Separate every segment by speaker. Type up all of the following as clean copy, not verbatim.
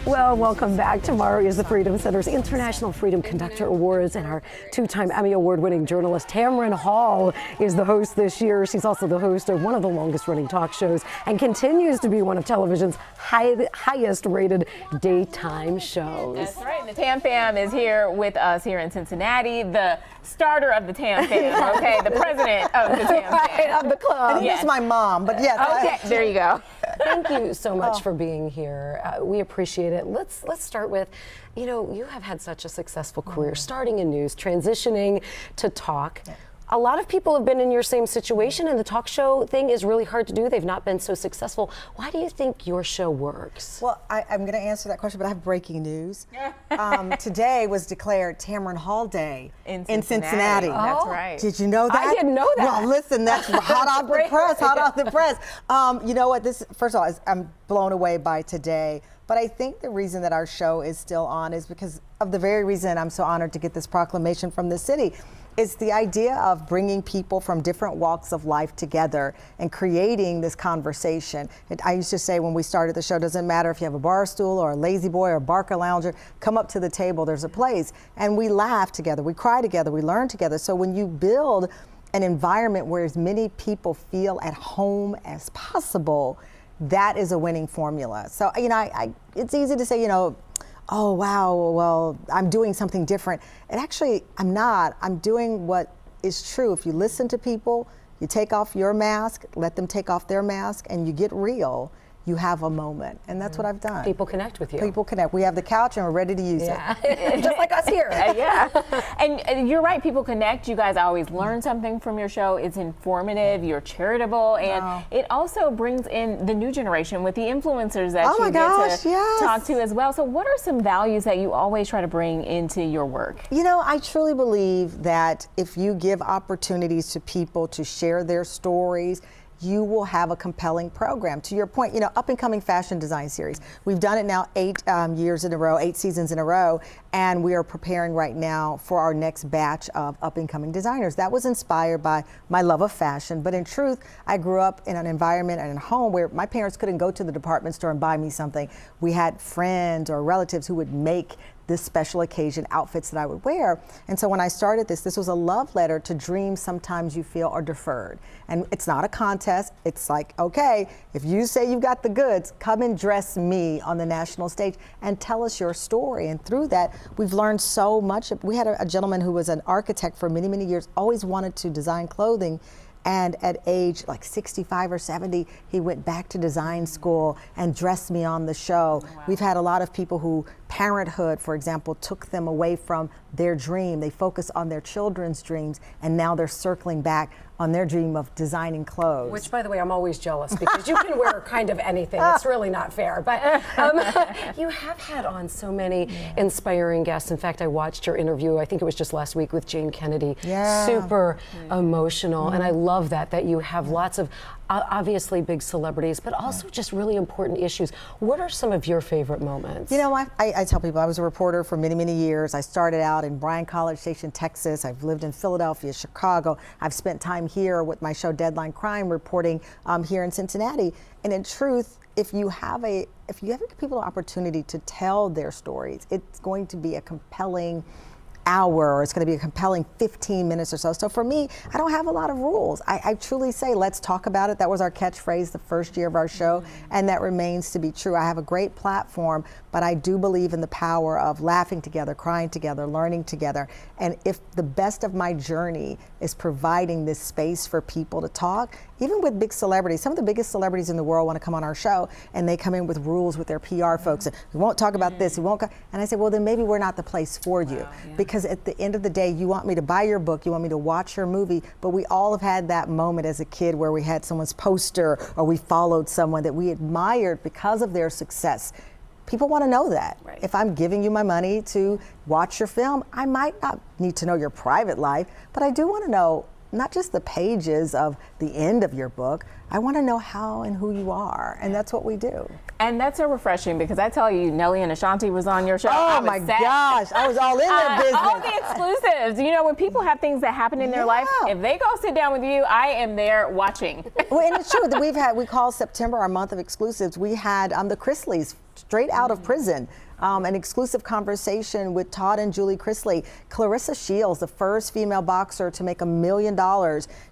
Speaker 1: Well, welcome back. Tomorrow is the Freedom Center's International Freedom Conductor Awards, and our two-time Emmy Award-winning journalist Tamron Hall is the host this year. She's also the host of one of the longest-running talk shows and continues to be one of television's highest-rated daytime shows.
Speaker 2: That's right. And the Tam Fam is here with us here in Cincinnati, the starter of the Tam Fam, okay? The president of the Tam Fam.
Speaker 1: Right, of the club.
Speaker 3: I think it's my mom, but yes.
Speaker 2: Okay, there you go.
Speaker 1: Thank you so much for being here. We appreciate it. Let's start with, you have had such a successful career, starting in news, transitioning to talk. Yeah. A lot of people have been in your same situation, and the talk show thing is really hard to do. They've not been so successful. Why do you think your show works?
Speaker 3: Well, I'm going to answer that question, but I have breaking news. Today was declared Tamron Hall Day in Cincinnati.
Speaker 2: That's right.
Speaker 3: Did you know that?
Speaker 1: I didn't know that.
Speaker 3: Well, listen, that's hot off the press, hot off the press. You know what? First of all, I'm blown away by today. But I think the reason that our show is still on is because of the very reason I'm so honored to get this proclamation from the city. It's the idea of bringing people from different walks of life together and creating this conversation. I used to say when we started the show, doesn't matter if you have a bar stool or a lazy boy or a Barker lounger, come up to the table, there's a place. And we laugh together, we cry together, we learn together. So when you build an environment where as many people feel at home as possible, that is a winning formula. So, it's easy to say, oh, wow, well, I'm doing something different. And actually, I'm not. I'm doing what is true. If you listen to people, you take off your mask, let them take off their mask, and you get real, you have a moment. And that's what I've done.
Speaker 1: People connect with you.
Speaker 3: People connect. We have the couch and we're ready to use it.
Speaker 1: Just like us here.
Speaker 2: Yeah. And you're right, people connect. You guys always learn something from your show. It's informative, you're charitable, and it also brings in the new generation with the influencers that you get to talk to as well. So what are some values that you always try to bring into your work?
Speaker 3: I truly believe that if you give opportunities to people to share their stories, you will have a compelling program. To your point, up and coming fashion design series. We've done it now 8 years in a row, 8 seasons in a row, and we are preparing right now for our next batch of up and coming designers. That was inspired by my love of fashion, but in truth, I grew up in an environment and a home where my parents couldn't go to the department store and buy me something. We had friends or relatives who would make this special occasion outfits that I would wear. And so when I started this was a love letter to dreams sometimes you feel are deferred. And it's not a contest. It's like, okay, if you say you've got the goods, come and dress me on the national stage and tell us your story. And through that, we've learned so much. We had a gentleman who was an architect for many, many years, always wanted to design clothing. And at age like 65 or 70, he went back to design school and dressed me on the show. Wow. We've had a lot of people who parenthood, for example, took them away from their dream. They focused on their children's dreams, and now they're circling back on their dream of designing clothes.
Speaker 1: Which, by the way, I'm always jealous because you can wear kind of anything. It's really not fair. But you have had on so many inspiring guests. In fact, I watched your interview, I think it was just last week, with Jane Kennedy. Super emotional. And I love that you have lots of obviously big celebrities, but also just really important issues. What are some of your favorite moments?
Speaker 3: I tell people I was a reporter for many, many years. I started out in Bryan College Station, Texas. I've lived in Philadelphia, Chicago. I've spent time here with my show Deadline Crime reporting here in Cincinnati. And in truth, if you have people an opportunity to tell their stories, it's going to be a compelling hour, or it's going to be a compelling 15 minutes or so. So for me, I don't have a lot of rules. I truly say, let's talk about it. That was our catchphrase the first year of our show, and that remains to be true. I have a great platform, but I do believe in the power of laughing together, crying together, learning together. And if the best of my journey is providing this space for people to talk, even with big celebrities, some of the biggest celebrities in the world want to come on our show, and they come in with rules with their PR folks. We won't talk about this, we won't. And I say, well, then maybe we're not the place for you. Because at the end of the day, you want me to buy your book, you want me to watch your movie, but we all have had that moment as a kid where we had someone's poster or we followed someone that we admired because of their success. People want to know that. Right. If I'm giving you my money to watch your film, I might not need to know your private life, but I do want to know not just the pages of the end of your book. I want to know how and who you are, and that's what we do.
Speaker 2: And that's so refreshing, because I tell you, Nelly and Ashanti was on your show.
Speaker 3: Oh my gosh, I was all in that business.
Speaker 2: All the exclusives. When people have things that happen in their life, if they go sit down with you, I am there watching.
Speaker 3: Well, and it's true that we call September our month of exclusives. We had the Chrisleys straight out of prison. An exclusive conversation with Todd and Julie Chrisley. Clarissa Shields, the first female boxer to make $1 million.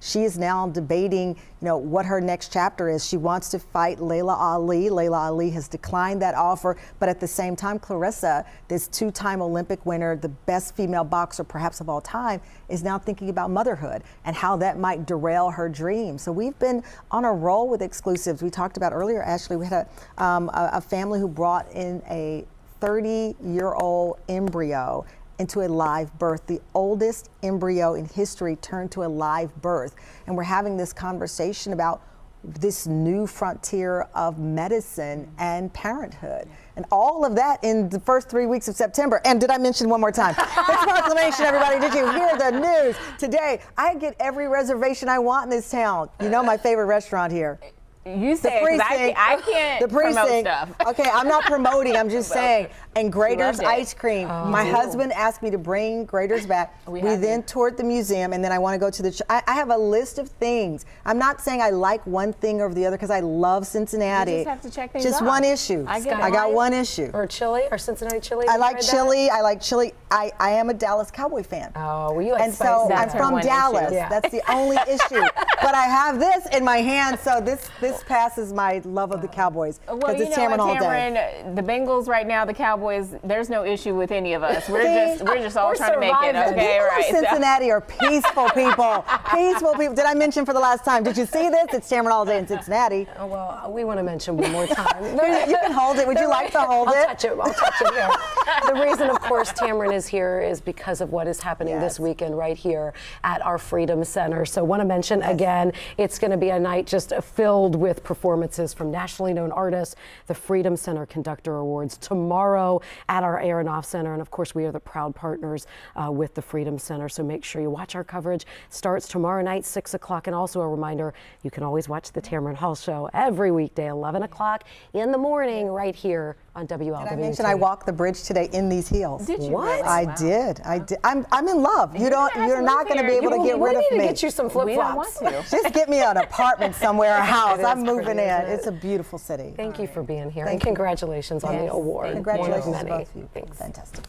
Speaker 3: She is now debating, what her next chapter is. She wants to fight Laila Ali. Laila Ali has declined that offer, but at the same time, Clarissa, this two-time Olympic winner, the best female boxer perhaps of all time, is now thinking about motherhood and how that might derail her dream. So we've been on a roll with exclusives. We talked about earlier, Ashley, we had a family who brought in a 30-year-old embryo into a live birth, the oldest embryo in history turned to a live birth. And we're having this conversation about this new frontier of medicine and parenthood. And all of that in the first 3 weeks of September. And did I mention one more time? It's proclamation, everybody. Did you hear the news today? I get every reservation I want in this town. You know my favorite restaurant here.
Speaker 2: You say I can't promote stuff.
Speaker 3: Okay, I'm not promoting. I'm just saying. And Grater's ice cream. My husband asked me to bring Grater's back. We then toured the museum, and then I want to go to the. I have a list of things. I'm not saying I like one thing over the other because I love Cincinnati.
Speaker 2: You just have to check things
Speaker 3: Just
Speaker 2: off.
Speaker 3: one issue. I got one issue.
Speaker 1: Or chili, or Cincinnati chili.
Speaker 3: I like chili. I like chili. I am a Dallas Cowboy fan.
Speaker 1: Oh, well, you like
Speaker 3: and
Speaker 1: spicy.
Speaker 3: so I'm
Speaker 2: That's her
Speaker 3: from
Speaker 2: one
Speaker 3: Dallas.
Speaker 2: issue.
Speaker 1: Yeah.
Speaker 3: That's the only issue. But I have this in my hand, so this passes my love of the Cowboys.
Speaker 2: Well,
Speaker 3: it's Tamron all day.
Speaker 2: Tamron, the Bengals right now, the Cowboys, there's no issue with any of us. We're just all
Speaker 1: We're
Speaker 2: trying to make it,
Speaker 1: surviving.
Speaker 2: okay?
Speaker 3: People
Speaker 2: Right.
Speaker 3: of Cincinnati are peaceful people. Peaceful people. Did I mention for the last time? Did you see this? It's Tamron all day in Cincinnati.
Speaker 1: Oh, well, we want to mention one more time.
Speaker 3: You can hold it. Would you like to hold it?
Speaker 1: I'll touch it. Yeah. The reason, of course, Tamron is here is because of what is happening this weekend right here at our Freedom Center. So want to mention again, it's going to be a night just filled with performances from nationally known artists, the Freedom Center Conductor Awards tomorrow at our Aronoff Center. And of course, we are the proud partners with the Freedom Center. So make sure you watch our coverage. Starts tomorrow night, 6 o'clock. And also a reminder, you can always watch the Tamron Hall Show every weekday, 11 o'clock in the morning, right here on WLW.
Speaker 3: Did I mention I walked the bridge today in these heels?
Speaker 2: Did you?
Speaker 1: What?
Speaker 2: Really?
Speaker 3: I
Speaker 2: Wow.
Speaker 3: did. I did. I'm in love. You're not going to be able to get
Speaker 1: We
Speaker 3: rid
Speaker 1: need
Speaker 3: of
Speaker 1: to
Speaker 3: me.
Speaker 1: get you some flip
Speaker 2: We don't want
Speaker 1: flops.
Speaker 2: to.
Speaker 3: Just get me an apartment somewhere, a house.
Speaker 1: It
Speaker 3: I'm
Speaker 1: is
Speaker 3: moving
Speaker 1: pretty,
Speaker 3: in.
Speaker 1: isn't it?
Speaker 3: It's a beautiful city.
Speaker 1: Thank you for being here,
Speaker 3: Thank
Speaker 1: and
Speaker 3: you.
Speaker 1: congratulations on the award.
Speaker 3: Congratulations
Speaker 1: One
Speaker 3: to
Speaker 1: of many.
Speaker 3: both of you.
Speaker 1: Thanks.
Speaker 3: Fantastic.